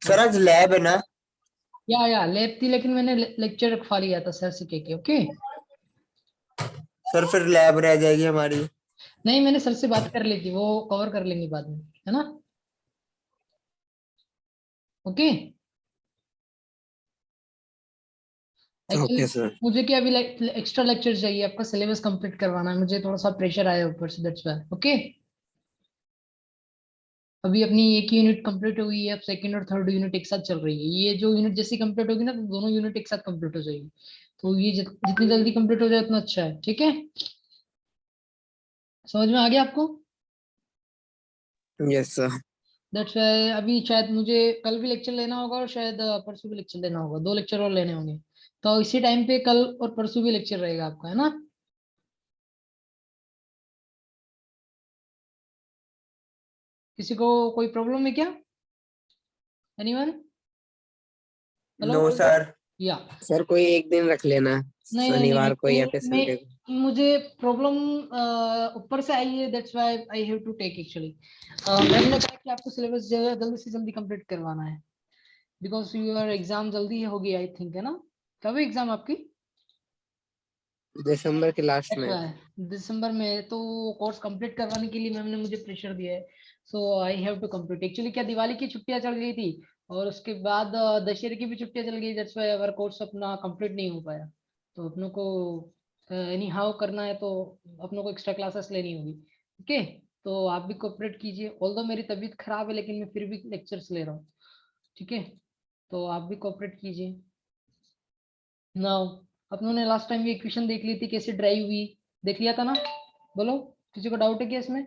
Sir आज lab है ना? या लैब थी, लेकिन मैंने लेक्चर रखवा लिया था सर से के। ओके सर फिर लैब रह जाएगी हमारी। नहीं, मैंने सर से बात कर ली थी, वो कवर कर लेंगे बाद में, है ना। Okay actually okay sir. मुझे क्या अभी एक्स्ट्रा लेक्चर चाहिए, आपका सिलेबस कंप्लीट करवाना है, मुझे थोड़ा सा प्रेशर आया ऊपर से, दैट्स व्हाई। ओके अभी अपनी एक यूनिट कंप्लीट हुई है, अब सेकंड और थर्ड यूनिट एक साथ चल रही है। ये जो यूनिट जैसी कंप्लीट होगी ना, तो दोनों यूनिट एक साथ कंप्लीट हो जाएगी। तो ये जितनी जल्दी कंप्लीट हो जाए उतना अच्छा है। ठीक है, समझ में आ गया आपको? Yes sir. दैट्स व्हाई अभी शायद मुझे कल भी लेक्चर लेना होगा, और शायद परसों भी लेक्चर लेना होगा, 2 लेक्चर और लेने होंगे। तो इसी टाइम पे कल और परसों भी लेक्चर रहेगा आपका, है ना। किसी को कोई प्रॉब्लम है क्या? एनीवन? हेलो? No sir. या सर कोई एक दिन रख लेना, नहीं, शनिवार को या एक्चुअली फिर मैं संडे को। मुझे प्रॉब्लम ऊपर से आई है, that's why I have to take actually. Ma'am ने कहा कि आपको सिलेबस जल्दी से जल्दी कंप्लीट करवाना है, बिकॉज योर एग्जाम जल्दी होगी आई थिंक, है ना। कब है एग्जाम आपकी? दिसंबर के लास्ट दैट्स में। व्हाई दिसंबर में, तो कोर्स कंप्लीट करवाने के लिए मैम ने मुझे प्रेशर दिया है। So I have to complete. Actually क्या, दिवाली की छुट्टियां चल गई थी, और उसके बाद दशहरे की भी छुट्टियां चल गई, दैट्स व्हाई अवर कोर्स अपना कंप्लीट नहीं हो पाया। तो अपनों को एनी हाउ करना है, तो अपनों को एक्स्ट्रा क्लासेस लेनी होगी। ओके तो आप भी कोऑपरेट कीजिए, ऑल्दो मेरी तबीयत खराब है, लेकिन मैं फिर भी लेक्चर्स ले रहा हूँ। ठीक है, तो आप भी कोऑपरेट कीजिए। नाउ अपनों ने लास्ट टाइम ये इक्वेशन देख ली थी, कैसे ड्राइव हुई, देख लिया था ना। बोलो, किसी को डाउट है क्या इसमें?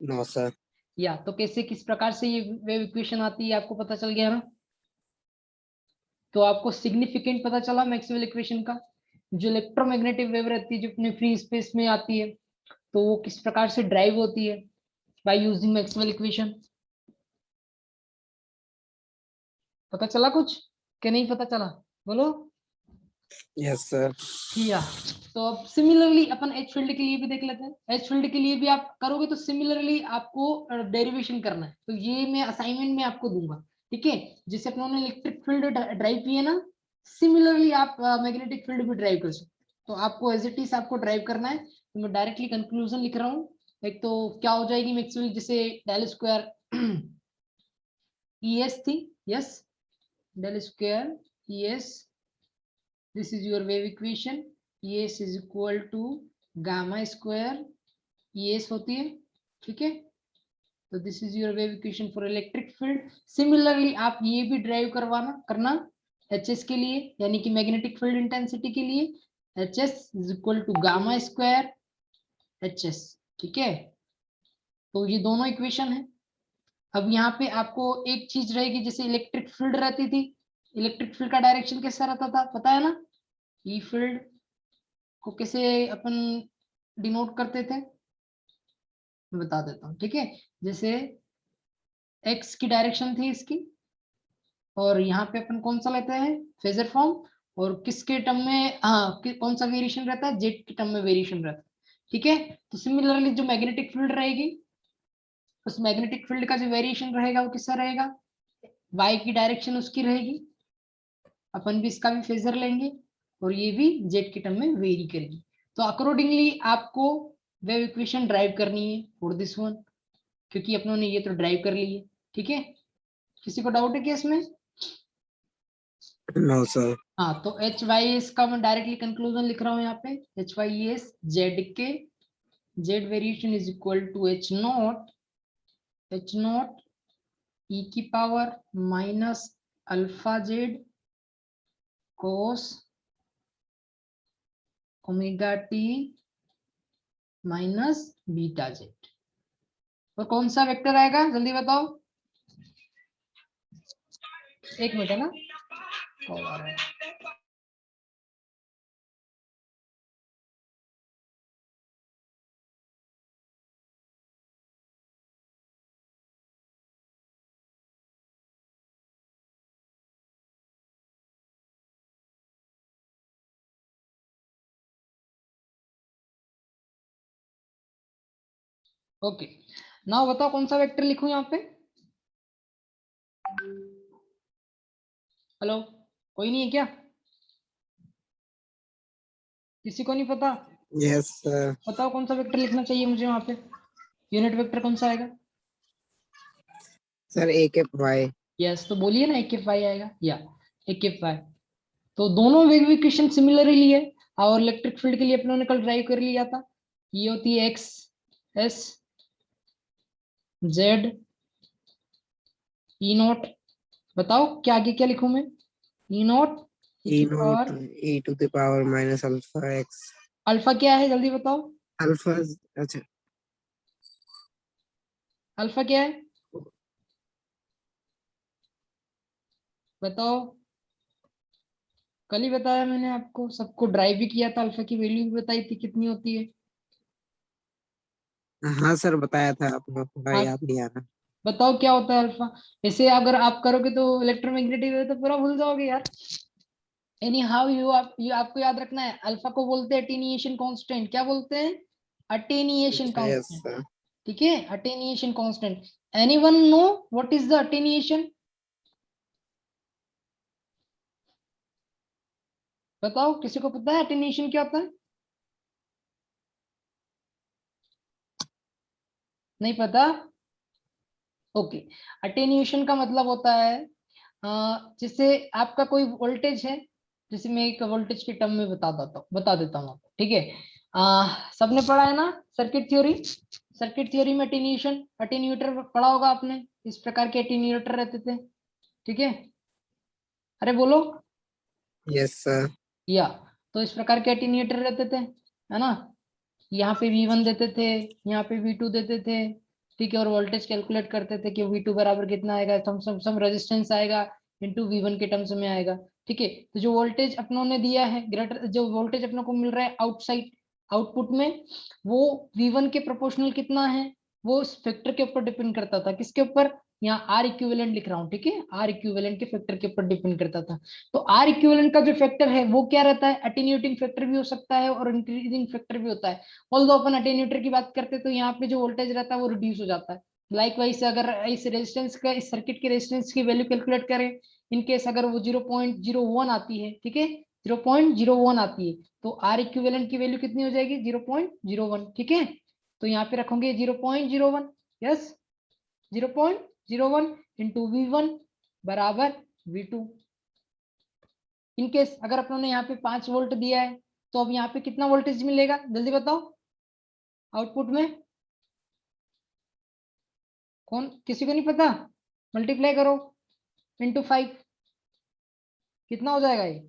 No sir. या तो कैसे, किस प्रकार से ये वेव इक्वेशन आती है, आपको पता चल गया ना। तो आपको सिग्निफिकेंट पता चला मैक्सवेल इक्वेशन का। जो इलेक्ट्रोमैग्नेटिक वेव रहती है, जो अपने फ्री स्पेस में आती है, तो वो किस प्रकार से ड्राइव होती है बाय यूजिंग मैक्सवेल इक्वेशन। पता चला कुछ कि नहीं पता चला? बोलो। Yes sir. या तो अब सिमिलरली अपन एच फील्ड के लिए भी देख लेते हैं। एच फील्ड के लिए भी आप करोगे तो सिमिलरली आपको डेरिवेशन करना है, तो ये मैं असाइनमेंट में आपको दूंगा। ठीक है, जैसे अपनों ने इलेक्ट्रिक फील्ड ड्राइव की है ना, सिमिलरली आप मैग्नेटिक फील्ड भी ड्राइव कर सकते हो। तो आपको एज इट इज आपको ड्राइव करना है, तो मैं डायरेक्टली कंक्लूजन लिख रहा हूँ। एक तो क्या हो जाएगी मैक्सवेल, जैसे डेल स्क्वायर ई एस थी, yes, del square E S, this is your wave equation, es is equal to gamma square es होती है। ठीक है, तो this is your wave equation for electric field. Similarly आप ये भी ड्राइव करना एच एस के लिए, यानी कि मैग्नेटिक फील्ड इंटेंसिटी के लिए H S is equal to gamma square H S. ठीक है, तो ये दोनों इक्वेशन है। अब यहाँ पे आपको एक चीज रहेगी, जैसे इलेक्ट्रिक फील्ड रहती थी, इलेक्ट्रिक फील्ड का डायरेक्शन कैसा रहता था, पता है ना। ई फील्ड को कैसे अपन डिनोट करते थे, मैं बता देता हूँ। ठीक है, जैसे एक्स की डायरेक्शन थी इसकी, और यहाँ पे अपन कौन सा लेते हैं, फेजर फॉर्म, और किसके टर्म में, हाँ कौन सा वेरिएशन रहता है, जेड के टर्म में वेरिएशन रहता है। ठीक है, तो सिमिलरली जो मैग्नेटिक फील्ड रहेगी, उस मैग्नेटिक फील्ड का जो वेरिएशन रहेगा वो किसका रहेगा, वाई की डायरेक्शन उसकी रहेगी। अपन भी इसका भी फेजर लेंगे, और ये भी जेड के टर्म में वेरी करेगी। तो अकॉर्डिंगली आपको वेव इक्वेशन ड्राइव करनी है फॉर दिस वन, क्योंकि अपनों ने ये तो ड्राइव कर ली है। ठीक है, किसी को डाउट है क्या इसमें? No sir. हाँ, तो एच वाई एस का मैं डायरेक्टली कंक्लूजन लिख रहा हूँ यहाँ पे, एच वाई एस जेड के, Z variation is equal to H naught E की power minus alpha Z cos omega T minus beta Z. और कौन सा वेक्टर आएगा जल्दी बताओ, एक मिनट है ना, कॉल आ रहा है। ओके, नाउ बताओ कौन सा वेक्टर लिखूं यहाँ पे। हेलो, कोई नहीं है क्या? किसी को नहीं पता? Yes sir. बताओ कौन सा वेक्टर लिखना चाहिए मुझे वहां पे? यूनिट वेक्टर कौन सा आएगा? सर ए के वाई। यस, तो बोलिए ना, एक वाई आएगा या एक वाई। तो दोनों वेव इक्वेशन सिमिलरली है। और इलेक्ट्रिक फील्ड के लिए अपनों ने कल ड्राइव कर लिया था। ये होती है X S Z E naught. बताओ क्या आगे क्या लिखूं मैं? E naught E naught E to the power minus alpha X. Alpha क्या है जल्दी बताओ? अल्फा, अच्छा अल्फा क्या है बताओ? कल ही बताया मैंने आपको, सबको ड्राइव भी किया था, अल्फा की वैल्यू भी बताई थी कितनी होती है। हाँ सर बताया था आपको, थोड़ा हाँ, याद नहीं आ रहा। बताओ क्या होता है अल्फा? ऐसे अगर आप करोगे तो इलेक्ट्रोमैग्नेटिक वेव तो पूरा भूल जाओगे यार। एनी हाउ यू आपको याद रखना है, अल्फा को बोलते हैं अटेन्यूएशन कांस्टेंट। क्या बोलते हैं? अटेन्यूएशन अच्छा यस कांस्टेंट। सर। ठीक है, attenuation constant. Anyone know what is the attenuation? बताओ, किसी को पता है अटेन्यूएशन क्या होता है? नहीं पता? ओके। अटेन्यूएशन का मतलब होता है जैसे आपका कोई वोल्टेज है, जैसे मैं एक वोल्टेज के टर्म में बता देता हूँ आपको, ठीक है? सबने पढ़ा है ना सर्किट थ्योरी? सर्किट थ्योरी में अटेन्यूएशन, अटेन्यूएटर पढ़ा होगा आपने, इस प्रकार के अटेन्यूएटर रहते थे, ठीक है? अरे बोलो। Yes sir. या तो इस प्रकार के अटेन्यूएटर रहते थे, है ना? यहाँ पे V1 देते थे, यहाँ पे V2 देते थे, ठीक है? और वोल्टेज कैलकुलेट करते थे कि V2 बराबर कितना आएगा, सम रेजिस्टेंस आएगा इनटू V1 के टर्म्स में आएगा, ठीक है? तो जो वोल्टेज अपनों ने दिया है, ग्रेटर जो वोल्टेज अपनों को मिल रहा है आउटसाइड आउटपुट में, वो V1 के प्रोपोर्शनल कितना है, वो उस फैक्टर के ऊपर डिपेंड करता था। किसके ऊपर? यहाँ आर इक्विवेलेंट लिख रहा हूँ, ठीक है? आर इक्विवेलेंट के फैक्टर के ऊपर डिपेंड करता था। तो आर इक्विवेलेंट का जो फैक्टर है वो क्या रहता है? अटेन्यूएटिंग फैक्टर भी हो सकता है और इंक्रीजिंग फैक्टर भी होता है। ऑल्दो अपन अटेन्यूएटर की बात करते हैं तो यहाँ पे जो वोल्टेज रहता है वो रिड्यूस हो जाता है। लाइकवाइज अगर इस रेजिस्टेंस का, इस सर्किट के रेजिस्टेंस की वैल्यू कैलकुलेट करें, इन केस अगर वो 0.01 आती है, ठीक है, 0.01 आती है, तो आर इक्विवेलेंट की वैल्यू कितनी हो जाएगी? 0.01, ठीक है? तो यहाँ पे रखोगे 0.01, यस, 0.01 इंटू V1 बराबर V2। इनकेस अगर अपनों ने यहाँ पे 5 वोल्ट दिया है, तो अब यहाँ पे कितना वोल्टेज मिलेगा जल्दी बताओ आउटपुट में? कौन, किसी को नहीं पता? मल्टीप्लाई करो इंटू 5, कितना हो जाएगा ये?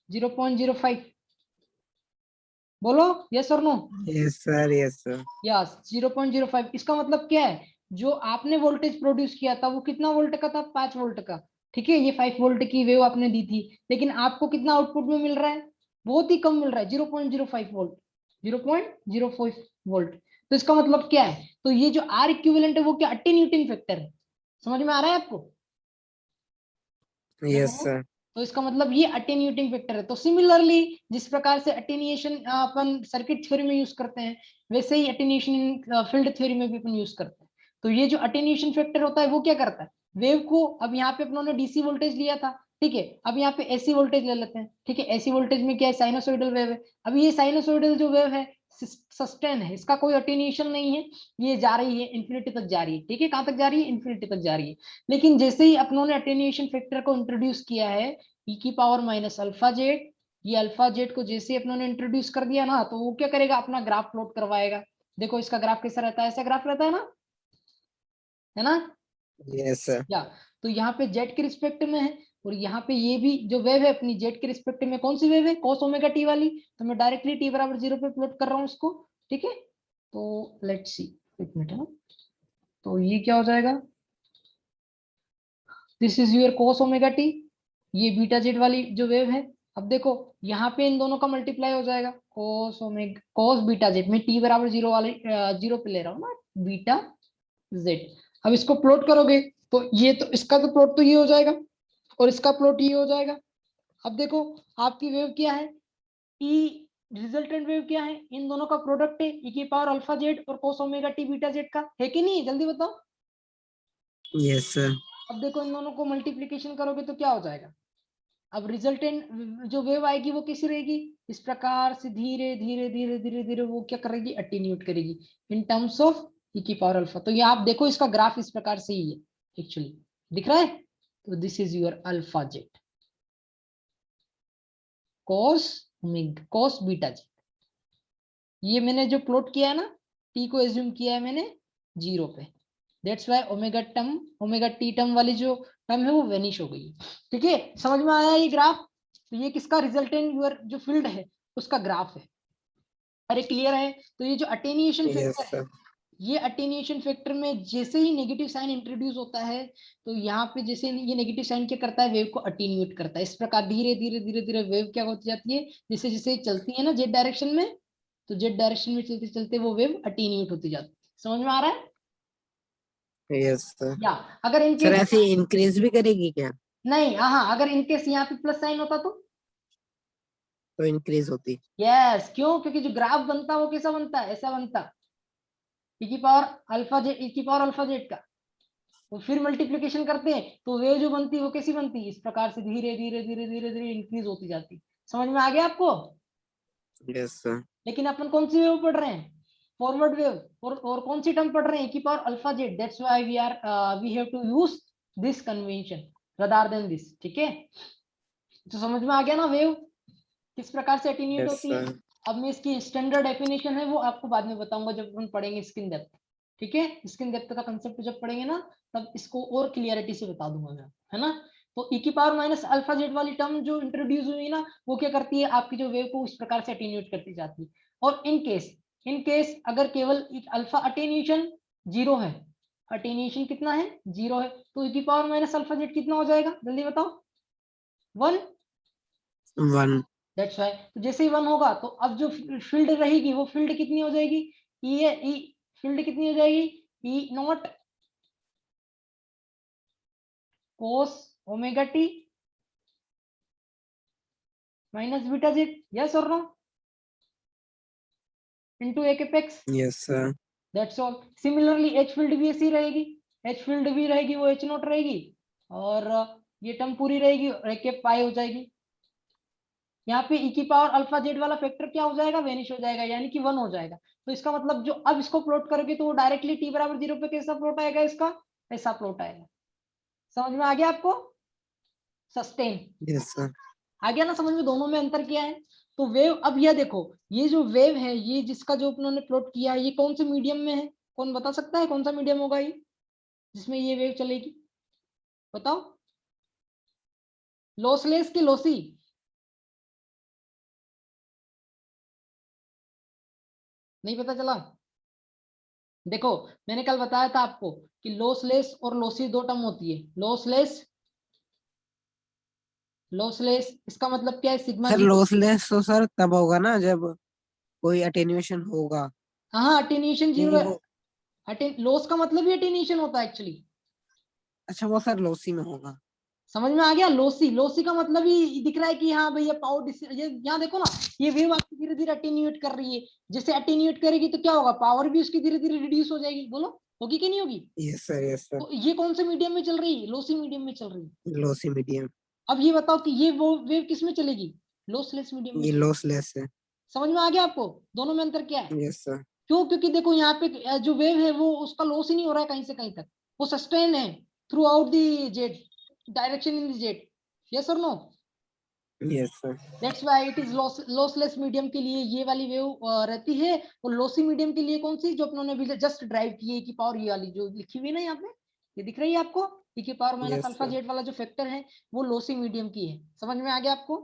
0.05। बोलो यस और no? Yes sir yes sir. Yes, 0.05। इसका मतलब क्या है? जो आपने वोल्टेज प्रोड्यूस किया था वो कितना वोल्ट का था? 5 वोल्ट का, ठीक है? ये 5 वोल्ट की वेव आपने दी थी, लेकिन आपको कितना आउटपुट में मिल रहा है? बहुत ही कम मिल रहा है, 0.05 वोल्ट, 0.05 वोल्ट। तो इसका मतलब क्या है? तो ये जो आर इक्विवेलेंट है वो क्या? अटेन्यूएटिंग फैक्टर है। समझ में आ रहा है आपको? क्या यस बोलो? सर। तो इसका मतलब ये अटेन्यूएटिंग फैक्टर है। तो सिमिलरली जिस प्रकार से अटेन्यूएशन अपन सर्किट थ्योरी में यूज करते हैं, वैसे ही अटेन्यूएशन फील्ड थ्योरी में भी अपन यूज करते हैं। तो ये जो अटेन्यूएशन फैक्टर होता है वो क्या करता है? वेव को, अब यहाँ पे अपनों ने डीसी वोल्टेज लिया था, ठीक है? अब यहाँ पे एसी वोल्टेज ले लेते हैं, ठीक है? एसी वोल्टेज में क्या है? साइनोसॉइडल वेव है। अब ये साइनोसॉइडल जो वेव है सस्टेन है, इसका कोई अटेन्यूएशन नहीं है, ये जा रही है इंफिनिटी तक जा रही है, ठीक है? कहाँ तक जा रही है? इंफिनिटी तक जा रही है। लेकिन जैसे ही अपनों ने अटेन्यूएशन फैक्टर को इंट्रोड्यूस किया है, ई की पावर माइनस अल्फा जेड, ये अल्फा जेड को जैसे ही अपनों ने इंट्रोड्यूस कर दिया ना, तो वो क्या करेगा? अपना ग्राफ प्लॉट करवाएगा। देखो इसका ग्राफ कैसा रहता है? ऐसा ग्राफ रहता है ना, है ना? Yes sir. या तो यहाँ पे जेड के रिस्पेक्ट में है, और यहाँ पे ये भी जो वेव है अपनी जेड के रिस्पेक्ट में, कौन सी वेव है? कॉस ओमेगा टी वाली। तो मैं डायरेक्टली टी बराबर 0 पे प्लॉट कर रहा हूँ इसको, ठीक है? तो लेट्स सी, एक मिनट है ना, तो ये क्या हो जाएगा? This is your cos omega T, ये बीटा जेड वाली जो वेव है। अब देखो यहाँ पे इन दोनों का मल्टीप्लाई हो जाएगा, cos omega cos beta Z में टी बराबर 0 वाले 0 पे ले रहा हूँ ना, बीटा जेड। अब इसको प्लॉट करोगे तो ये तो इसका तो प्लॉट तो ये हो जाएगा, और इसका प्लॉट ये हो जाएगा। अब देखो आपकी वेव क्या है? ई रिजल्टेंट वेव क्या है? इन दोनों का प्रोडक्ट है, ई की पावर अल्फा जेड और कोस ओमेगा टी बीटा जेड का, है कि नहीं? जल्दी बताओ। Yes sir. अब देखो इन दोनों को मल्टीप्लीकेशन करोगे तो क्या हो जाएगा, अब रिजल्टेंट जो वेव आएगी वो कैसी रहेगी, इस प्रकार से धीरे धीरे धीरे धीरे धीरे वो क्या करेगी, अटेन्यूएट करेगी इन टर्म्स ऑफ ई की पावर अल्फा। तो ये आप देखो इसका ग्राफ इस प्रकार से ही है, एक्चुअली दिख रहा है। तो this is your alpha Z cos beta Z. ये मैंने जो प्लॉट किया है ना, टी को एज्यूम किया है मैंने 0 पे, that's why omega T term वाली जो टर्म है वो वेनिश हो गई। ठीक है, समझ में आया ये ग्राफ। तो ये किसका रिजल्टेंट यूर जो फील्ड है उसका ग्राफ है। अरे क्लियर है। तो ये जो अटेन्यूएशन Yes, फैक्टर है, sir. ये अटेन्यूएशन फैक्टर में जैसे ही नेगेटिव साइन इंट्रोड्यूस होता है तो यहाँ पे जैसे ये नेगेटिव साइन क्या करता है, वेव को अटेन्यूएट करता है। इस प्रकार धीरे धीरे धीरे धीरे वेव क्या होती जाती है, जैसे जैसे चलती है ना जेड डायरेक्शन में, तो जेड डायरेक्शन में चलते चलते वो वेव अटेन्यूएट होती जाती है। समझ में आ रहा है। Yes, sir. या अगर सर इनकेस, ऐसे इंक्रीज भी करेगी क्या? नहीं हाँ, अगर इनकेस यहाँ पे प्लस साइन होता तो इंक्रीज होती। यस, क्यों, क्योंकि जो ग्राफ बनता वो कैसा बनता है, ऐसा बनता ई की पावर अल्फा जेड, ई की पावर अल्फा जेड का। तो फिर मल्टीप्लिकेशन करते हैं तो वेव जो बनती है वो कैसी बनती है, इस प्रकार से धीरे धीरे धीरे धीरे धीरे इंक्रीज होती जाती। समझ में आ गया आपको। Yes sir. लेकिन अपन कौन सी वेव पढ़ रहे हैं, फॉरवर्ड वेव, और कौन सी टर्म पढ़ रहे हैं, की power alpha Z. That's why we have to use this convention rather than this. ठीक है, तो समझ में आ गया ना वेव किस प्रकार से अटेन्यूएट यस होती है। सर। अब मैं इसकी स्टैंडर्ड डेफिनेशन है वो आपको बाद में बताऊंगा जब हम पढ़ेंगे स्किन डेप्थ। ठीक है, स्किन डेप्थ का कंसेप्ट जब पढ़ेंगे ना तब इसको और क्लियरिटी से बता दूंगा मैं, है ना। तो ई की पावर माइनस अल्फा जेड वाली टर्म जो इंट्रोड्यूस हुई ना, वो क्या करती है, आपकी जो वेव को इस प्रकार से अटेन्यूएट करती जाती है। और इन केस अगर केवल अल्फा अटेन्यूएशन 0 है, अटेन्यूएशन कितना है 0 है, तो ई की पावर माइनस अल्फा जेड कितना हो जाएगा, जल्दी बताओ, 1। 1। दैट्स व्हाई, तो जैसे ही 1 होगा तो अब जो फील्ड रहेगी वो फील्ड कितनी हो जाएगी, ई फील्ड कितनी हो जाएगी, E naught cos omega T minus beta Z, yes और नो, इनटू एक apex. Yes sir. That's all. Similarly H field भी ऐसी रहेगी, एच फील्ड भी रहेगी वो एच नॉट रहेगी, और ये टर्म पूरी रहेगी और एक पाई हो जाएगी। यहाँ पे ई की पावर अल्फा जेड वाला फैक्टर क्या हो जाएगा, वेनिश हो जाएगा, यानी कि 1 हो जाएगा। तो इसका मतलब जो अब इसको प्लॉट करोगे तो वो डायरेक्टली टी बराबर 0 पे कैसा प्लॉट आएगा, इसका ऐसा प्लॉट आएगा। समझ में आ गया आपको, सस्टेन यस सर। आ गया ना समझ में, दोनों में अंतर क्या है। तो वेव, अब यह देखो, ये जो वेव है ये जिसका जो उन्होंने प्लॉट किया है ये कौन से मीडियम में है, कौन बता सकता है कौन सा मीडियम होगा ये जिसमें ये वेव चलेगी, बताओ, लॉसलेस की लॉसी, नहीं पता चला। देखो मैंने कल बताया था आपको कि लॉसलेस और लॉसी दो टर्म होती है। लॉसलेस इसका मतलब क्या है, सिग्मा सर जीरो। लॉसलेस तो सर तब होगा ना जब कोई अटेन्यूएशन होगा, हाँ अटेन्यूएशन जीरो क्योंकि है। वो, लॉस का मतलब ही अटेन्यूएशन होता है एक्चुअली। अच्छा वो सर लॉसी में होगा। समझ में आ गया, लॉसी का मतलब ही दिख रहा है कि हाँ भैया पावर, ये यहाँ देखो ना, ये वेव आपकी धीरे धीरे अटेन्यूएट कर रही है, जैसे अटेन्यूएट करेगी तो क्या होगा, पावर भी उसकी धीरे धीरे रिड्यूस हो जाएगी, बोलो होगी कि नहीं होगी। Yes sir, yes sir. तो ये कौन से मीडियम में चल रही है, लॉसी मीडियम में चल रही है। Lossy medium. अब ये बताओ कि ये वो वेव किस में चलेगी, लॉसलेस मीडियम में ये चलेगी। लॉसलेस है। समझ में आ गया आपको, दोनों में अंतर क्या है। Yes sir. क्यों, क्योंकि देखो यहाँ पे जो वेव है वो उसका लॉस ही नहीं हो रहा है कहीं से कहीं तक, वो सस्टेन है throughout the Z direction in the Z, yes और no. Yes sir. That's why it is lossless medium के लिए ये वाली वेव रहती है, और लॉसी मीडियम के लिए कौन सी जो अपनों ने अभी जस्ट ड्राइव की है की पावर, ये वाली जो लिखी हुई है ना यहाँ पे, ये दिख रही है आपको, ई की power minus yes alpha sir. Z वाला जो फैक्टर है वो लॉसी मीडियम की है। समझ में आ गया आपको।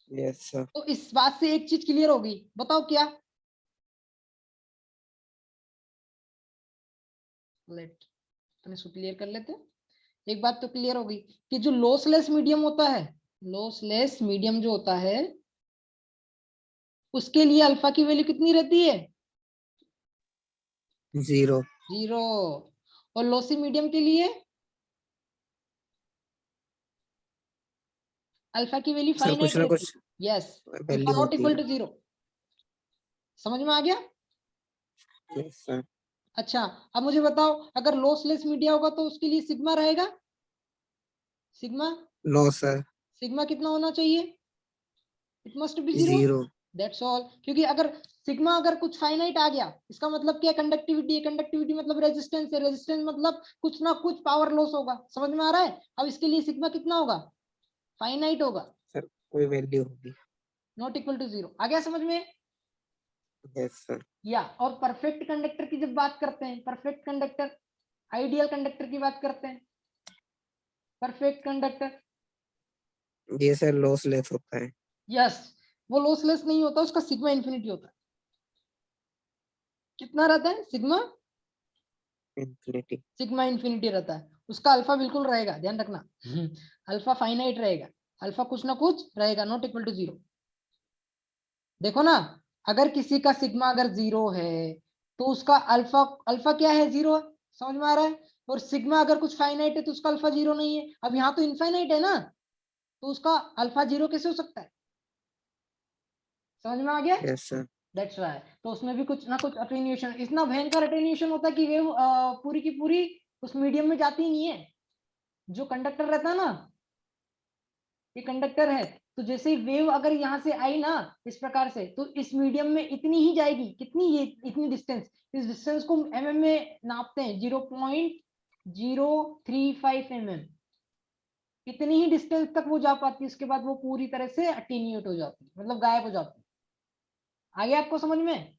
Yes sir. तो इस बात से एक चीज क्लियर होगी, बताओ क्या, लेट इसको क्लियर कर लेते हैं। एक बात तो क्लियर होगी कि जो लॉसलेस मीडियम होता है, लॉसलेस मीडियम जो होता है उसके लिए अल्फा की वैल्यू कितनी रहती है, 0। 0। और लॉसी मीडियम के लिए अल्फा की वैल्यू सर कुछ फाइनाइट ना रहती कुछ है, यस, वैल्यू अल्फा नॉट होती इक्वल है। टू 0। समझ में आ गया। Yes sir. अच्छा, अब मुझे बताओ अगर लॉसलेस मीडिया होगा तो उसके लिए सिग्मा रहेगा, सिग्मा लॉस है सिग्मा कितना होना चाहिए, it must be zero, 0। That's all. क्योंकि अगर सिग्मा अगर कुछ फाइनाइट आ गया, इसका मतलब क्या, कंडक्टिविटी है, कंडक्टिविटी मतलब रेजिस्टेंस है, रेजिस्टेंस मतलब कुछ ना कुछ पावर लॉस होगा, समझ में आ रहा है। अब इसके लिए सिग्मा कितना होगा, फाइनाइट होगा, सर कोई वैल्यू होगी। Not equal to zero. आ गया समझ में। Yes sir. या और परफेक्ट कंडक्टर की जब बात करते हैं, परफेक्ट कंडक्टर, आइडियल कंडक्टर की बात करते हैं, परफेक्ट कंडक्टर, ये सर लॉसलेस होता है। यस, वो लॉसलेस नहीं होता, उसका सिग्मा इन्फिनिटी होता है। कितना रहता है सिग्मा, इंफिनिटी। सिग्मा इन्फिनिटी रहता है। उसका अल्फा बिल्कुल रहेगा, ध्यान रखना, अल्फा फाइनाइट रहेगा, अल्फा कुछ ना कुछ रहेगा, नॉट इक्वल टू जीरो। देखो ना, अगर किसी का सिग्मा अगर जीरो है तो उसका अल्फा, अल्फा क्या है, जीरो है, समझ में आ रहा है। और सिग्मा अगर कुछ फाइनाइट है तो उसका अल्फा जीरो नहीं है। अब यहाँ तो इनफाइनाइट है ना, तो उसका अल्फा जीरो कैसे हो सकता है, समझ में आ गया। Yes sir. दैट्स व्हाई, तो उसमें भी कुछ ना कुछ अटेन्यूएशन, इतना भयंकर अटेन्यूएशन होता है कि वेव पूरी की पूरी उस मीडियम में जाती ही नहीं है। जो कंडक्टर रहता है ना, ये कंडक्टर है, तो जैसे ही वेव अगर यहाँ से आई ना इस प्रकार से, तो इस मीडियम में इतनी ही जाएगी, कितनी, ये इतनी डिस्टेंस, इस डिस्टेंस को mm में नापते हैं, 0.035 mm, इतनी ही डिस्टेंस तक वो जा पाती है, उसके बाद वो पूरी तरह से अटेन्यूएट हो जाती है, मतलब गायब हो जाती है। आगे आपको समझ में,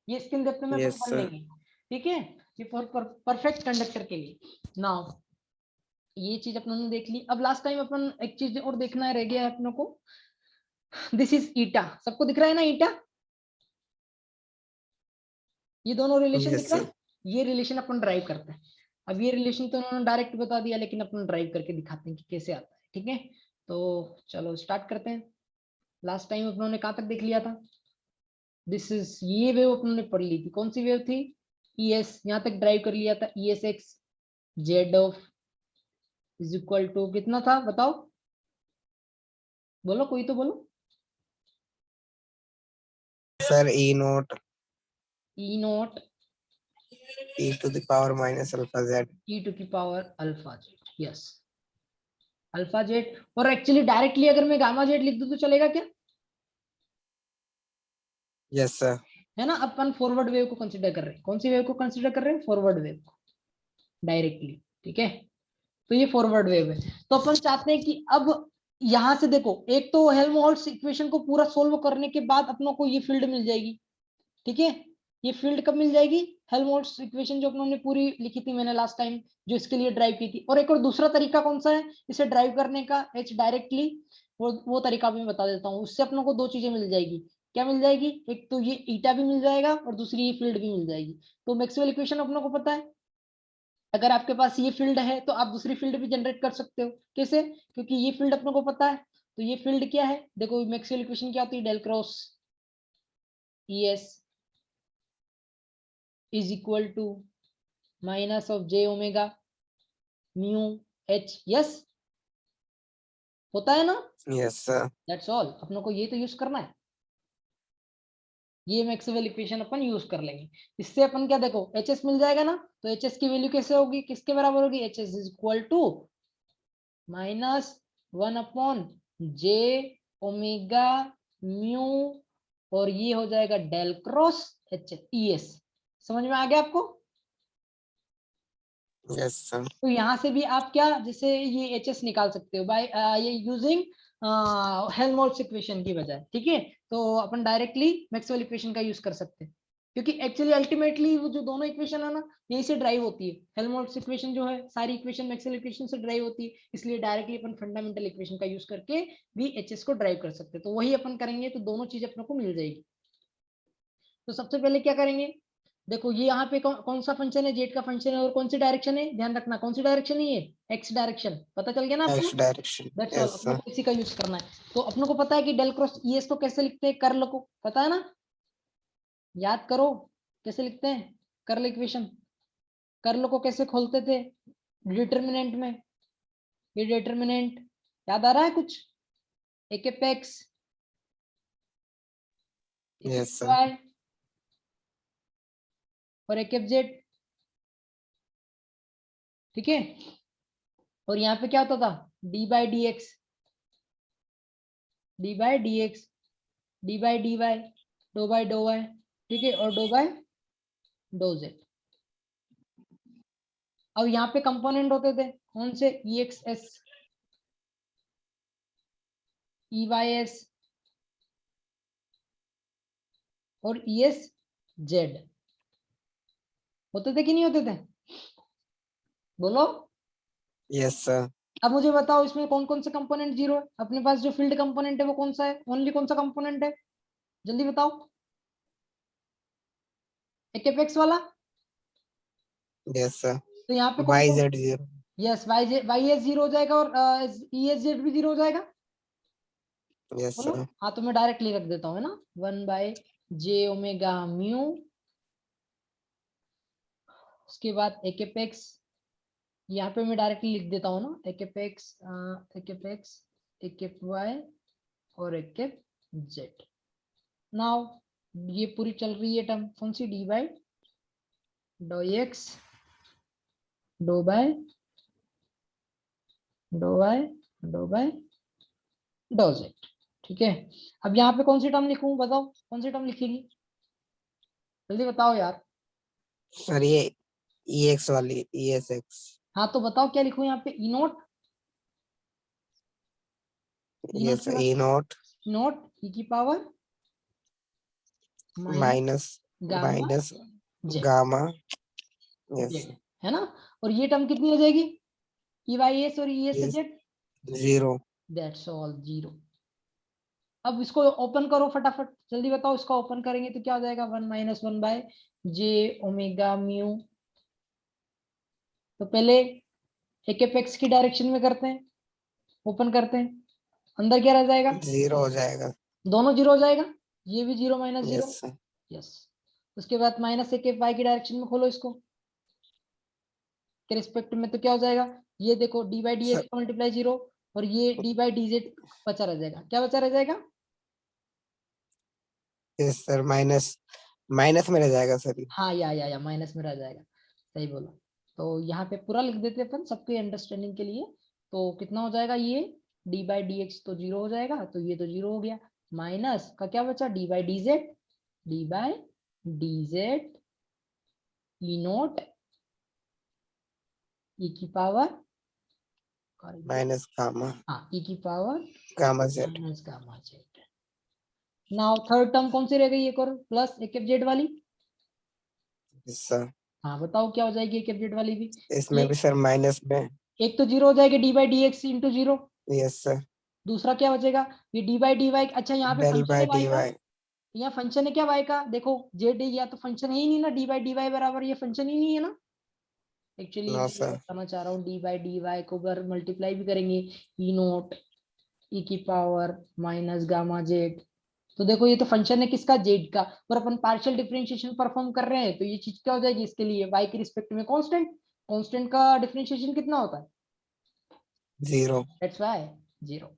ये स्किल डेप्थ में अपन यस पढ़ सर। लेंगे, ठीक है। ये परफेक्ट कंडक्टर के लिए नाउ ये चीज अपन ने देख ली। अब लास्ट टाइम अपन एक चीज और देखना रह गया है अपनों को, दिस इज ईटा, सबको दिख रहा है ना ईटा, ये दोनों रिलेशन यस दिख रहा सर। है, ये रिलेशन अपन ड्राइव करते हैं। अब ये रिलेशन तो उन्होंने डायरेक्ट बता दिया, लेकिन अपन ड्राइव करके दिखाते हैं कि कैसे आता है, ठीक है। तो चलो स्टार्ट करते हैं। लास्ट टाइम अपनों ने कहाँ तक देख लिया था, दिस इज, ये वेव अपनों ने पढ़ ली थी, कौन सी वेव थी, ई एस, यहाँ तक ड्राइव कर लिया था, E S X Z of is equal to कितना था बताओ, बोलो कोई तो बोलो, sir E naught E naught e to the power minus alpha z। E to की power alpha Z, yes alpha Z. और एक्चुअली डायरेक्टली अगर मैं गामा जेड लिख दूं तो चलेगा क्या, यस सर। है ना। अपन फॉरवर्ड वेव को कंसीडर कर रहे हैं, कौन सी वेव को कंसीडर कर रहे हैं, फॉरवर्ड वेव को डायरेक्टली, ठीक है। तो ये फॉरवर्ड वेव है, तो अपन चाहते हैं कि अब यहां से देखो, एक तो हेल्महोल्ट्ज इक्वेशन को पूरा सोल्व करने के बाद अपनों को ये फील्ड मिल जाएगी, ठीक है। ये फील्ड कब मिल जाएगी, हेल्महोल्ट्ज इक्वेशन जो अपनों ने पूरी लिखी थी मैंने लास्ट टाइम, जो इसके लिए ड्राइव की थी। और एक और दूसरा तरीका कौन सा है इसे ड्राइव करने का, एच डायरेक्टली, वो तरीका भी मैं बता देता हूँ। उससे अपनों को दो चीजें मिल जाएगी, क्या मिल जाएगी, एक तो ये ईटा भी मिल जाएगा और दूसरी ये फील्ड भी मिल जाएगी। तो मैक्सवेल इक्वेशन अपनों को पता है, अगर आपके पास ये फील्ड है तो आप दूसरी फील्ड भी जनरेट कर सकते हो, कैसे, क्योंकि ये फील्ड अपनों को पता है। तो ये फील्ड क्या है, देखो मैक्सवेल इक्वेशन क्या होती है, del cross E S is equal to minus of J omega mu H, yes होता है ना, यस सर। That's all. अपनों को ये तो यूज करना है, ये मैक्सवेल इक्वेशन अपन यूज कर लेंगे। इससे अपन क्या, देखो एच एस मिल जाएगा ना, तो एच एस की वैल्यू कैसे होगी, किसके बराबर होगी, H S is equal to minus 1 J omega mu, और ये हो जाएगा del cross H E S. समझ में आ गया आपको। Yes sir. तो यहाँ से भी आप क्या, जैसे ये एच एस निकाल सकते हो बाय ये यूजिंग हेल्महोल्ट्ज इक्वेशन की बजाय, ठीक है। तो अपन डायरेक्टली मैक्सवेल इक्वेशन का यूज कर सकते हैं, क्योंकि एक्चुअली अल्टीमेटली वो जो दोनों इक्वेशन है ना, यही से ड्राइव होती है। हेल्महोल्ट्ज इक्वेशन जो है, सारी इक्वेशन मैक्सवेल इक्वेशन से ड्राइव होती है, इसलिए डायरेक्टली अपन फंडामेंटल इक्वेशन का यूज करके भी एच एस को ड्राइव कर सकते हैं। तो वही अपन करेंगे, तो दोनों चीज अपने को मिल जाएगी। तो सबसे पहले क्या करेंगे, देखो ये यहाँ पे कौन सा फंक्शन है, जेड का फंक्शन है, और कौन सी डायरेक्शन है, ध्यान रखना कौन सी डायरेक्शन है, ये एक्स डायरेक्शन, पता चल गया ना आपको। X direction. That's all, yes अपने सर। को इसी का यूज करना है। तो अपने को पता है कि डेल क्रॉस ई एस को कैसे लिखते हैं, कर्ल को पता है ना, याद करो कैसे लिखते हैं कर्ल इक्वेशन, कर्ल को कैसे खोलते थे डिटरमिनेंट में, ये डिटरमिनेंट याद आ रहा है कुछ, एक एपेक्स यस सर। और एक एफ जेड, ठीक है। और यहाँ पे क्या होता था, D by D X, D by D X, D by D Y, do by do Y, ठीक है, और डो बाई डो जेड। अब यहाँ पे कंपोनेंट होते थे कौन से, E X S, E Y S और ई एस जेड, होते थे कि नहीं होते थे, बोलो। Yes sir. अब मुझे बताओ इसमें कौन कौन से कंपोनेंट जीरो है, अपने पास जो फील्ड कंपोनेंट है वो कौन सा है, ओनली कौन सा कंपोनेंट है, जल्दी बताओ। एक एपेक्स वाला, यस सर। तो यहाँ पे कौन वाई कौन, Z 0। Yes Y S zero हो जाएगा और ई एस जेड भी जीरो हो जाएगा, यस बोलो। सर। हाँ तो मैं डायरेक्टली रख देता हूँ, है ना, 1/j ओमेगा म्यू, उसके बाद एक एपेक्स, यहाँ पे मैं डायरेक्टली लिख देता हूँ ना, एक एपेक्स, एक एपेक्स, एक एफ वाई और एक एफ जेड। नाउ ये पूरी चल रही है टर्म कौन सी, D by doh X, doh by doh Y, doh by doh Z, ठीक है। अब यहाँ पे कौन सी टर्म लिखूं, बताओ कौन सी टर्म लिखेगी, जल्दी बताओ यार। सर ये ई एक्स वाली, ई एस एक्स। हाँ तो बताओ क्या लिखूं यहाँ पे, ई नोट, ई नोट यस के बाद ई नॉट नोट ई की power minus minus gamma minus Z, gamma. Yes. Z, है ना। और ये टर्म कितनी हो जाएगी, ई वाई एस और E S yes Z, 0। That's all, zero. अब इसको ओपन करो फटाफट, जल्दी बताओ, इसको ओपन करेंगे तो क्या हो जाएगा, 1 - 1/j ओमेगा म्यू। तो पहले एक एपेक्स की डायरेक्शन में करते हैं, ओपन करते हैं, अंदर क्या रह जाएगा, 0 हो जाएगा। दोनों जीरो हो जाएगा, ये भी zero minus zero, yes sir. Yes. उसके बाद माइनस एक एफ वाई की डायरेक्शन में खोलो इसको के रिस्पेक्ट में, तो क्या हो जाएगा, ये देखो D by D x multiply zero, और ये डी बाई डी जेड बचा रह जाएगा, क्या बचा रह जाएगा, यस सर। माइनस माइनस में रह जाएगा सर ये। हाँ या माइनस में रह जाएगा, सही बोला। तो यहाँ पे पूरा लिख देते अपन सबके अंडरस्टैंडिंग के लिए। तो कितना हो जाएगा, ये डी बाई डी एक्स तो जीरो हो जाएगा, तो ये तो जीरो हो गया, माइनस का क्या बचा, D by D Z, D by D Z E naught E की पावर, माइनस गामा हाँ ई की power gamma Z. Minus gamma Z. Now third term कौन सी रह गई, एक और प्लस एक एफ जेड वाली, यस सर। हाँ बताओ क्या हो जाएगी एक एफ जेड वाली भी, इसमें ये भी सर माइनस में। एक तो जीरो हो जाएगी D by D x into zero, yes sir. दूसरा क्या बचेगा, ये डी बाई डी वाई, अच्छा यहाँ पे डेल फंक्शन है बाय वाई डी का, वाई। यहाँ फंक्शन है क्या वाई का, देखो जेड या तो फंक्शन है ही नहीं ना, डी बाई डी वाई बराबर ये फंक्शन ही नहीं है ना। एक्चुअली नो मैं ये सर। बताना चाह रहा हूँ, डी बाई डी वाई को अगर मल्टीप्लाई भी करेंगे, ई नोट ई की पावर माइनस गामा जेड, तो देखो ये तो फंक्शन है किसका, जेड का, और अपन पार्शियल डिफरेंशिएशन परफॉर्म कर रहे हैं, तो ये चीज क्या हो जाएगी इसके लिए, वाई के रिस्पेक्ट में कांस्टेंट, कांस्टेंट का डिफरेंशिएशन कितना होता है, 0। That's why zero.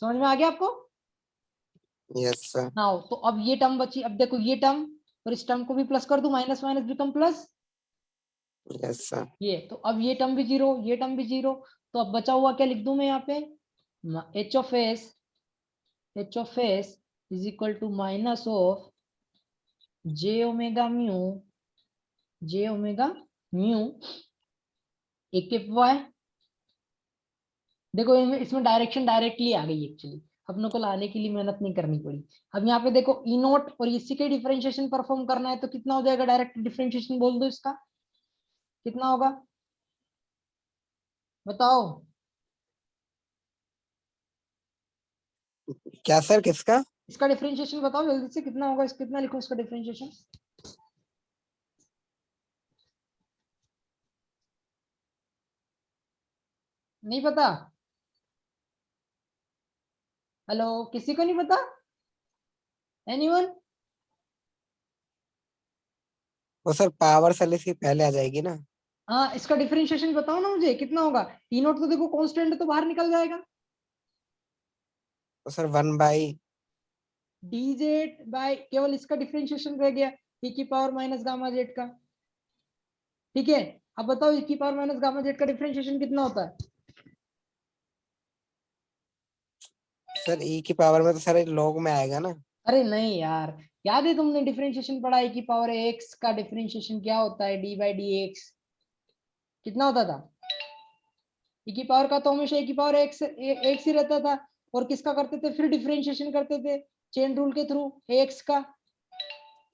समझ में आ गया आपको। Yes sir. नाउ तो अब ये टर्म बची, अब देखो ये टर्म और इस टर्म को भी प्लस कर दूं, minus minus become plus, yes sir. ये तो अब ये टर्म भी जीरो, ये टर्म भी जीरो, तो अब बचा हुआ क्या लिख दूं मैं यहाँ पे, H of S is equal to minus of J omega mu, J omega mu एक एफ वाई, देखो इसमें डायरेक्शन डायरेक्टली आ गई, एक्चुअली अपनों को लाने के लिए मेहनत नहीं करनी पड़ी। अब यहाँ पे देखो ई नोट और इसी के डिफरेंशिएशन परफॉर्म करना है, तो कितना हो जाएगा, डायरेक्ट डिफरेंशिएशन बोल दो इसका, कितना होगा बताओ, क्या सर, किसका? इसका डिफरेंशिएशन बताओ जल्दी से, कितना होगा, इस कितना लिखूं इसका डिफरेंशिएशन, नहीं पता, हेलो किसी को नहीं पता, एनीवन, वो सर पावर सेल इसकी पहले आ जाएगी ना। हाँ इसका डिफरेंशिएशन बताओ ना मुझे, कितना होगा, ई नोट तो देखो कांस्टेंट है तो बाहर निकल जाएगा, तो सर 1/। डीजेड बाय केवल इसका डिफरेंशिएशन रह गया, e की पावर माइनस गामा जेड का। ठीक है, अब बताओ e की पावर माइनस गामा जेड का डिफरेंशिएशन कितना होता है? सर e की पावर में तो सर log में आएगा ना। अरे नहीं यार, याद है तुमने डिफरेंशिएशन पढ़ा e की पावर x का डिफरेंशिएशन क्या होता है, d बाई डी एक्स कितना होता था? e की पावर का तो हमेशा e की पावर x ही रहता था, और किसका करते थे फिर डिफरेंशिएशन करते थे चेन रूल के थ्रू ax का।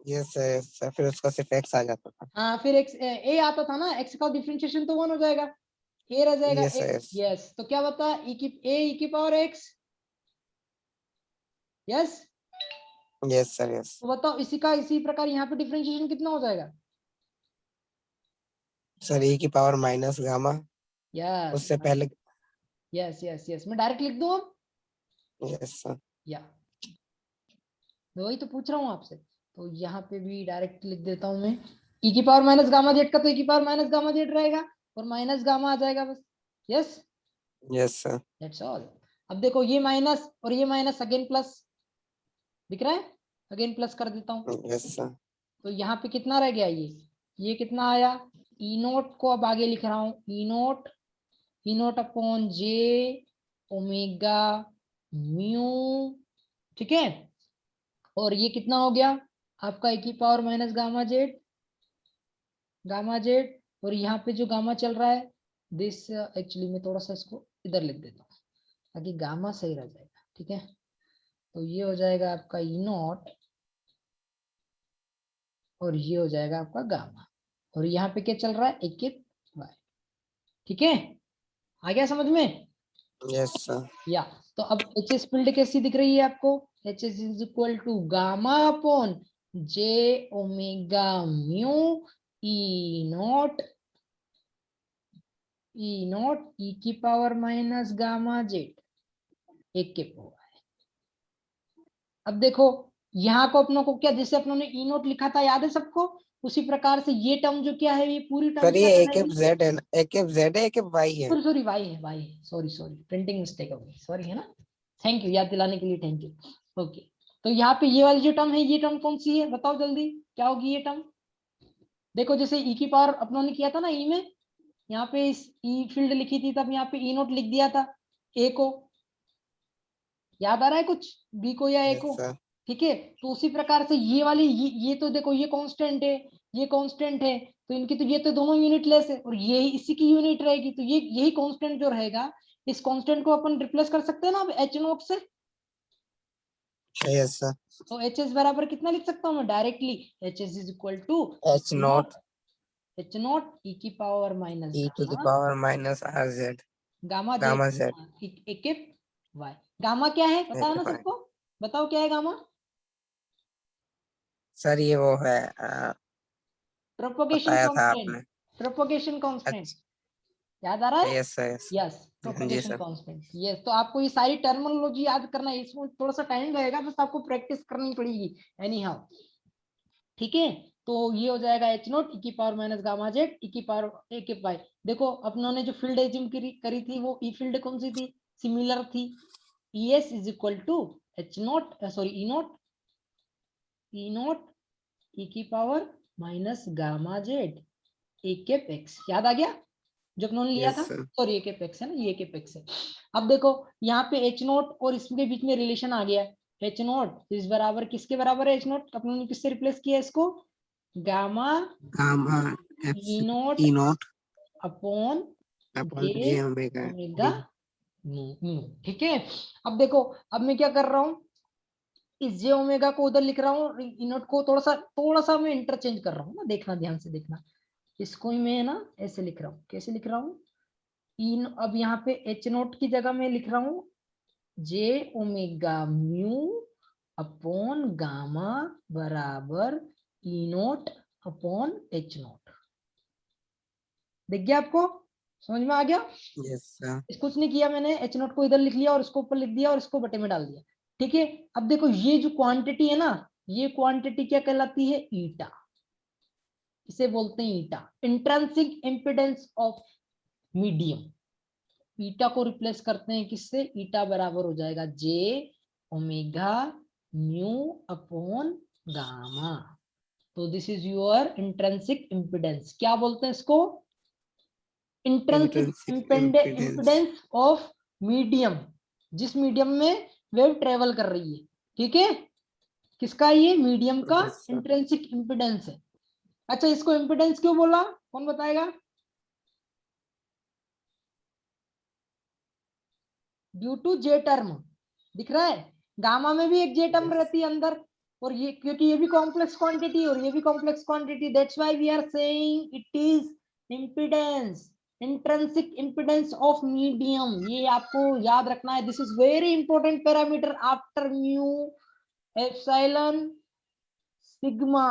यस सर, फिर उसका सिर्फ x आ जाता था। हाँ फिर x a आता था ना, x का डिफरेंशिएशन तो 1 हो जाएगा, a रह जाएगा। यस सर, यस, तो क्या बता e की power x। Yes, yes sir, yes तो बताओ इसी प्रकार यहाँ पे डिफरेंशिएशन कितना हो जाएगा? सर e की पावर माइनस गामा, यस उससे पहले। यस यस यस, मैं डायरेक्ट लिख दूं अब? यस सर, या मैं वही तो पूछ रहा हूँ आपसे, तो यहाँ पे भी डायरेक्ट लिख देता हूँ मैं। e की पावर माइनस गामा जेड का तो e की पावर माइनस गामा जेड रहेगा, और माइनस गामा आ जाएगा बस। Yes, yes sir, that's all. अब देखो ये माइनस और ये माइनस अगेन प्लस, दिख रहा है? अगेन प्लस कर देता हूँ, यस सर, तो यहाँ पे कितना रह गया, ये कितना आया? ई नोट को अब आगे लिख रहा हूँ, ई naught upon J omega mu. ठीक है, और ये कितना हो गया आपका e की पावर माइनस गामा जेड, और यहाँ पे जो गामा चल रहा है दिस, एक्चुअली मैं थोड़ा सा इसको इधर लिख देता हूँ ताकि गामा सही रह जाएगा। ठीक है, तो ये हो जाएगा आपका ई नॉट, और ये हो जाएगा आपका गामा, और यहाँ पे क्या चल रहा है, एक वाई। ठीक है, आ गया समझ में? यस सर, या तो अब एच एस फील्ड कैसी दिख रही है आपको? H S is equal to gamma upon J omega mu E naught E की पावर माइनस गामा जेड एक के पावर। अब देखो यहाँ को अपनों को क्या, जैसे अपनों ने ई नोट लिखा था याद है सबको, उसी प्रकार से ये टर्म जो क्या है, ये पूरी टर्म सर क्या ये एक कहलाएगी? जेड है ना, एक जेड है, एक वाई है। सॉरी सॉरी वाई है, सॉरी सॉरी प्रिंटिंग मिस्टेक हो गई, सॉरी है ना। थैंक यू याद दिलाने के लिए, थैंक यू। ओके, तो यहाँ पे ये वाली जो टर्म है, ये टर्म कौन सी है बताओ जल्दी, क्या होगी ये टर्म? देखो जैसे ई की पावर अपनों ने किया था ना ई में, यहाँ पे इस ई फील्ड लिखी थी तब यहाँ पे ई नोट लिख दिया था ए को, याद आ रहा है कुछ, बी को या ए यस को? सर, ठीक है, तो उसी प्रकार से ये वाली ये तो देखो ये कांस्टेंट है, ये कांस्टेंट है, तो इनकी तो ये तो दोनों यूनिट लेस है, और ये इसी की यूनिट रहेगी, तो ये यही कांस्टेंट जो रहेगा, इस कांस्टेंट को अपन रिप्लेस कर सकते हैं ना अब एच नोट से। यस सर, तो एच एस बराबर कितना लिख सकता हूँ मैं directly, H S is equal to H naught H naught E की power minus E to the gamma power minus R Z gamma Z gamma Z एक वाई। गामा क्या है बताओ ना वाई। सबको, बताओ क्या है गामा? सर ये वो है, प्रोपोगेशन बताया था कांस्टेंट, आपने। प्रोपोगेशन कांस्टेंट, अच्छा, याद आ रहा है? Yes sir, yes. यस, जी प्रोपोगेशन सर, कांस्टेंट। यस, तो आपको ये सारी टर्मिनोलॉजी याद करना है, इसमें थोड़ा सा टाइम लगेगा, बस आपको प्रैक्टिस करनी पड़ेगी एनी हाउ। ठीक है, तो ये हो जाएगा एच नोट ई की पावर माइनस गामा जेड ई की पावर ए के पाई। देखो अपनों ने जो फील्ड एज्यूम करी थी वो ई फील्ड कौन सी थी, सिमिलर थी, E S is equal to H naught sorry E naught E की power minus gamma Z A के एक्स, याद आ गया जो अपनों ने लिया यस था? सर, सॉरी ए के एक्स है ना, ये के एक्स है। अब देखो यहाँ पे एच नोट और इसके बीच में रिलेशन आ गया, एच नोट इस बराबर किसके बराबर है, एच नोट अपनों ने किससे रिप्लेस किया इसको, गामा गामा ई apps note E naught upon upon जे J omega omega D. Mu. ठीक है, अब देखो अब मैं क्या कर रहा हूँ, इस जे ओमेगा को उधर लिख रहा हूँ, ई नोट को थोड़ा सा मैं इंटरचेंज कर रहा हूँ ना, देखना ध्यान से देखना, इसको ही मैं ना ऐसे लिख रहा हूँ, कैसे लिख रहा हूँ, इन अब यहाँ पे एच नोट की जगह मैं लिख रहा हूँ J omega mu upon gamma बराबर ई नोट अपॉन एच नोट। दिख गया आपको, समझ में आ गया? यस सर, कुछ नहीं किया मैंने, एच नोट को इधर लिख लिया और इसको ऊपर लिख दिया और इसको बटे में डाल दिया। ठीक है, अब देखो ये जो क्वांटिटी है ना, ये क्वांटिटी क्या कहलाती है, ईटा, इसे बोलते हैं ईटा, इंट्रिंसिक इम्पीडेंस ऑफ मीडियम। ईटा को रिप्लेस करते हैं किससे, ईटा बराबर हो जाएगा जे ओमेगा म्यू अपॉन गामा। तो this is your intrinsic impedance. क्या बोलते हैं इसको? Intrinsic Intrinsic impedance. Impedance of medium, जिस मीडियम में वेव ट्रेवल कर रही है। ठीक है, किसका? ये मीडियम का Yes, sir. इंट्रिंसिक इम्पिडेंस है। अच्छा, इसको इम्पिडेंस क्यों बोला? कौन बताएगा? Due to J term. दिख रहा है, गामा में भी एक जे टर्म Yes. रहती है अंदर, और ये क्योंकि ये भी कॉम्प्लेक्स क्वांटिटी और ये भी complex quantity, that's why we are saying it is impedance, intrinsic impedance of medium. ये आपको याद रखना है, this is very important parameter after mu epsilon sigma.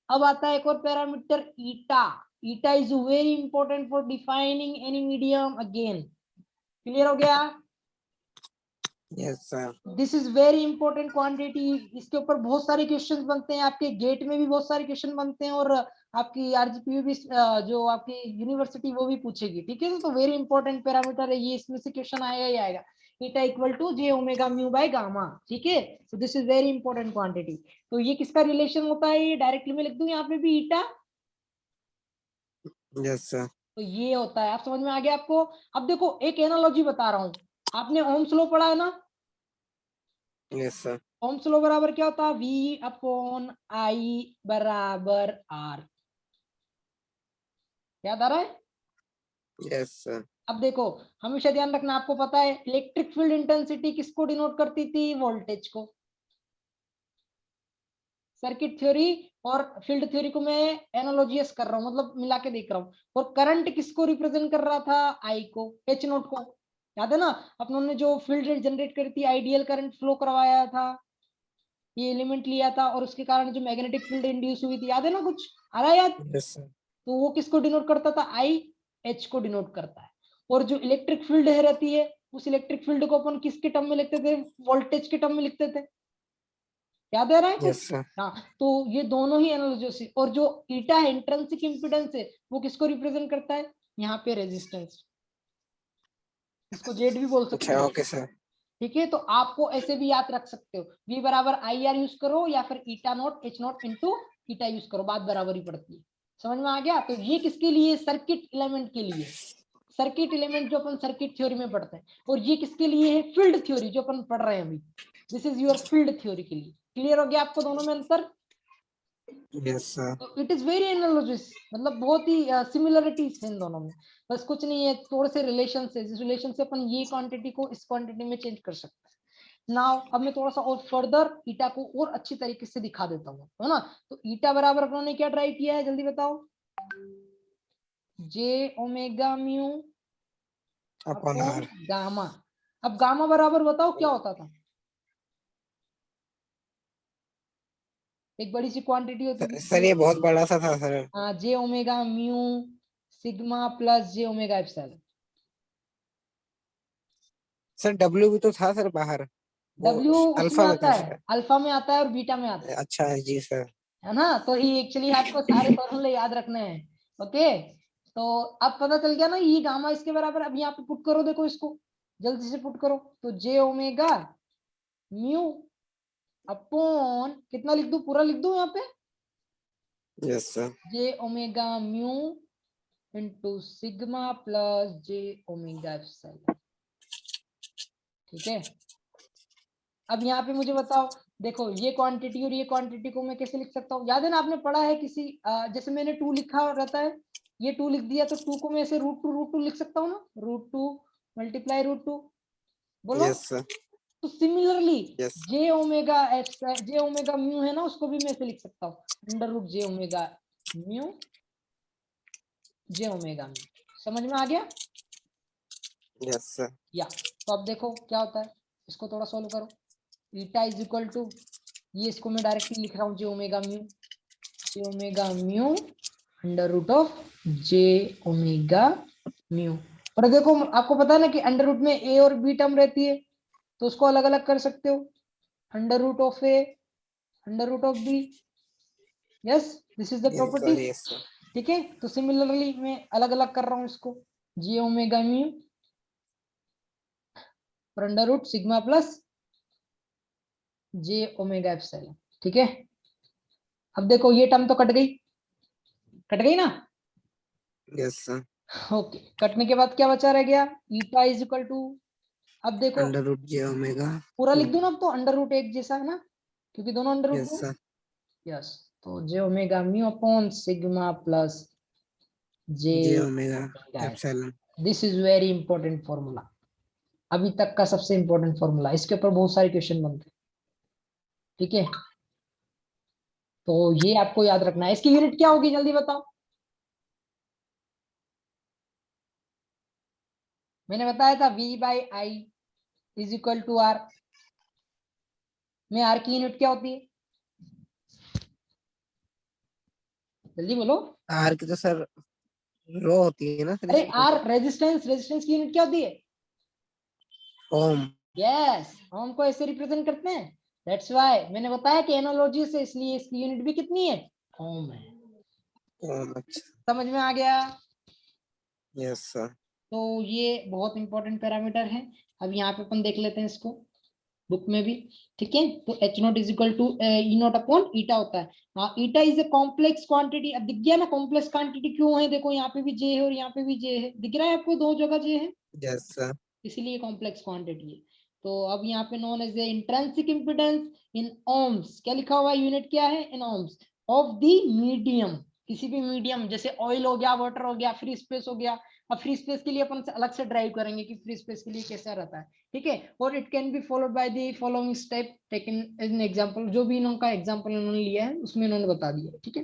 अब आता है एक और parameter eta. Eta is very important for defining any medium again. Clear हो गया? Yes, sir. This is very important quantity. इसके ऊपर बहुत सारे क्वेश्चंस बनते हैं, आपके गेट में भी बहुत सारे क्वेश्चन बनते हैं, और आपकी आरजीपीयू भी जो आपकी यूनिवर्सिटी वो भी पूछेगी। ठीक है, तो वेरी इंपॉर्टेंट पैरामीटर है ये, इसमें से क्वेश्चन आएगा ही आएगा। Eta equal to J omega mu by gamma. ठीक है, तो this is very important quantity. तो ये किसका रिलेशन होता है? ये डायरेक्टली मैं लिख दूं यहाँ पे भी ईटा। Yes, sir. तो ये होता है, आप समझ में आ गया आपको? अब देखो एक एनालॉजी बता रहा हूँ, आपने ओम्स लॉ पढ़ा है ना? Yes, sir. ओम्स लॉ बराबर क्या होता है? V अपॉन I बराबर R। याद आ रहा है? Yes, sir. अब देखो, हमेशा ध्यान रखना, आपको पता है इलेक्ट्रिक फील्ड इंटेंसिटी किसको डिनोट करती थी? वोल्टेज को। सर्किट थ्योरी और फील्ड थ्योरी को मैं एनालॉजियस कर रहा हूँ, मतलब मिला के देख रहा हूँ। और करंट किसको रिप्रेजेंट कर रहा था? आई को, एच नोट को। याद है ना, अपनों ने जो फील्ड जनरेट करी थी, आइडियल करंट फ्लो करवाया था, ये एलिमेंट लिया था, और उसके कारण जो मैग्नेटिक फील्ड इंड्यूस हुई थी, याद है ना? कुछ आ रहा है याद? Yes, sir. तो वो किसको डिनोट करता था? आई एच को डिनोट करता है। और जो इलेक्ट्रिक फील्ड है रहती है, उस इलेक्ट्रिक फील्ड को अपन किसके टर्म में लिखते थे? वोल्टेज के टर्म में लिखते थे। याद आ रहा है कुछ? Yes, sir. हाँ, तो ये दोनों ही एनालॉजीज। और जो ईटा है, इंट्रिंसिक इम्पीडेंस है, वो किसको रिप्रेजेंट करता है? यहाँ पे रेजिस्टेंस। इसको जेड भी बोल सकते अच्छा, हो। okay, sir. ठीक है, तो आपको ऐसे भी याद रख सकते हो, V बराबर आई आर यूज करो, या फिर ईटा not H not into eta use करो, बात बराबर ही पड़ती है। समझ में आ गया? तो ये किसके लिए? सर्किट एलिमेंट के लिए। सर्किट एलिमेंट जो अपन सर्किट थ्योरी में पढ़ते हैं। और ये किसके लिए है? फील्ड थ्योरी, जो अपन पढ़ रहे हैं अभी। This is your field theory के लिए। क्लियर हो गया आपको दोनों में अंतर? Yes, sir. It is very analogous, मतलब बहुत ही सिमिलरिटीज है इन दोनों में। बस कुछ नहीं है, थोड़े से रिलेशन से, जिस रिलेशन से अपन ये क्वांटिटी को इस क्वांटिटी में चेंज कर सकते हैं। नाउ अब मैं थोड़ा सा और फर्दर ईटा को और अच्छी तरीके से दिखा देता हूँ, है ना? तो ईटा बराबर उन्होंने क्या ट्राई किया है, जल्दी बताओ? J omega mu Upon upon R. Gamma. अब गामा बराबर बताओ क्या होता था? एक बड़ी सी क्वांटिटी होती थी सर, ये बहुत बड़ा सा था सर। हाँ, जे omega mu sigma plus J omega epsilon. Sir W भी तो था सर बाहर, वो W उसमें अल्फा में आता था है, शायद। अल्फा में आता है और बीटा में आता अच्छा है जी सर। है ना? तो ये एक्चुअली आपको सारे फॉर्मूले याद रखने हैं। ओके, तो अब पता चल गया ना ये गामा इसके बराबर। अब यहाँ पे पुट करो, देखो इसको जल्दी से पुट करो। तो जे ओमेगा म्यू अपॉन कितना लिख दूं? पूरा लिख दूं यहाँ पे? Yes sir. J omega mu into sigma plus J omega epsilon. ठीक है, अब यहाँ पे मुझे बताओ, देखो ये क्वांटिटी और ये क्वांटिटी को मैं कैसे लिख सकता हूँ? याद है ना, आपने पढ़ा है किसी जैसे मैंने 2 लिखा रहता है, ये 2 लिख दिया, तो 2 को मैं ऐसे √2 लिख सकता हूँ ना, √2 मल्टीप्लाई √2। बोलो। Yes sir. तो सिमिलरली यस। जे ओमेगा म्यू है ना, उसको भी मैं ऐसे लिख सकता हूँ, √ जे omega mu J omega mu. समझ में आ गया? Yes sir. या तो अब देखो क्या होता है, इसको थोड़ा सोल्व करो। ईटा इज इक्वल टू, ये इसको मैं डायरेक्टली लिख रहा हूँ, जे ओमेगा म्यू √ऑफ जे ओमेगा म्यू। और देखो आपको पता है ना कि √ में ए और बी टर्म रहती है, तो उसको अलग अलग कर सकते हो, √of A √of B. Yes, this is the property. Yes sir. ठीक है, तो सिमिलरली मैं अलग अलग कर रहा हूँ इसको, जे ओमेगा म्यू और √ sigma plus J omega epsilon. ठीक है, अब देखो ये टर्म तो कट गई ना। Yes sir. ओके, कटने के बाद क्या बचा रह गया, ईटा इज इक्वल टू, अब देखो अंडर रूट जे ओमेगा। पूरा लिख दो ना, अब तो अंडर रूट एक जैसा है ना, क्योंकि दोनों अंडर रूट यस दो। सर। यस, तो J omega mu upon sigma plus J J omega epsilon. This is very important formula, अभी तक का सबसे इंपॉर्टेंट फॉर्मूला, इसके ऊपर बहुत सारे क्वेश्चन बनते हैं, ठीक है। तो ये आपको याद रखना है। इसकी यूनिट क्या होगी जल्दी बताओ, मैंने बताया था v by I is equal to R, में आर की यूनिट क्या होती है, जल्दी बोलो। आर की तो सर रो होती है ना सर अरे इसमें। आर रेजिस्टेंस की यूनिट क्या होती है, ओम। यस, ओम को ऐसे रिप्रेजेंट करते हैं, दैट्स व्हाई मैंने बताया कि एनालॉजी से, इसलिए इसकी यूनिट भी कितनी है, ओम है। ओम अच्छा। समझ में आ गया। Yes sir. तो ये बहुत इंपॉर्टेंट पैरामीटर है। अब यहाँ पे अपन देख लेते हैं इसको बुक में भी, ठीक है। तो H naught is equal to E naught upon eta होता है। हाँ, eta is a complex quantity, अब दिख गया ना कॉम्प्लेक्स क्वांटिटी क्यों है, देखो यहाँ पे भी जे है और यहाँ पे भी जे है, दिख रहा है आपको, दो जगह जे है, यस सर। इसीलिए कॉम्प्लेक्स क्वांटिटी है। तो अब यहाँ पे known as an intrinsic impedance in ohms, क्या लिखा हुआ है, यूनिट क्या है, in ohms of the medium, किसी भी मीडियम, जैसे ऑयल हो गया, वाटर हो गया, फ्री स्पेस हो गया। अब फ्री स्पेस के लिए अपन अलग से ड्राइव करेंगे कि फ्री स्पेस के लिए कैसा रहता है, ठीक है। और it can be followed by the following step taken an example, जो भी इन्होंने एग्जांपल इन्होंने लिया है उसमें इन्होंने बता दिया, ठीक है।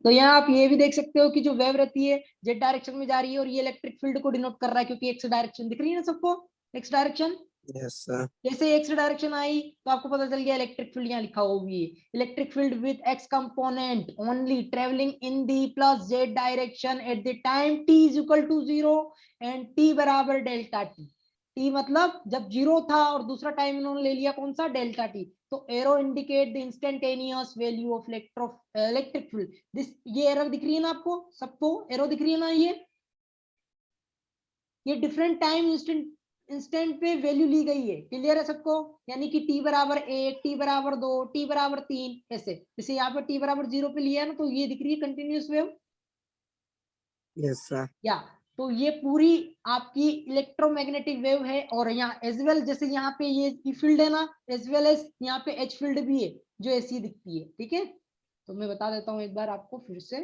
तो यहाँ आप ये भी देख सकते हो कि जो वेव रहती है जेड डायरेक्शन में जा रही है, और ये इलेक्ट्रिक फील्ड को डिनोट कर रहा है, क्योंकि एक्स डायरेक्शन दिख रही है ना सबको, एक्स डायरेक्शन। Yes sir. जैसे एक्स डायरेक्शन आई तो आपको पता चल गया इलेक्ट्रिक फील्ड यहाँ लिखा होगी, electric field with X component only travelling in the plus Z direction at the time T is equal to 0 and T बराबर डेल्टा टी। टी मतलब जब 0 था और दूसरा टाइम इन्होंने ले लिया कौन सा, डेल्टा टी। तो arrow indicate the instantaneous value of electric field. This, ये एरर दिख रही है ना आपको सबको, एरो दिख रही है ना, ये डिफरेंट टाइम इंस्टेंट पे वैल्यू ली गई है, क्लियर है सबको। यानी कि t बराबर 1, t बराबर 2, t बराबर 3, ऐसे। जैसे यहाँ पे t बराबर 0 पे लिया है ना, तो ये दिख रही है कंटिन्यूस वेव, यस सर। या तो ये पूरी आपकी इलेक्ट्रोमैग्नेटिक वेव है। और यहाँ एज वेल, जैसे यहाँ पे ये ई फील्ड है ना, एज वेल एज यहाँ पे एच फील्ड भी है जो ऐसी दिखती है, ठीक है। तो मैं बता देता हूँ एक बार आपको फिर से,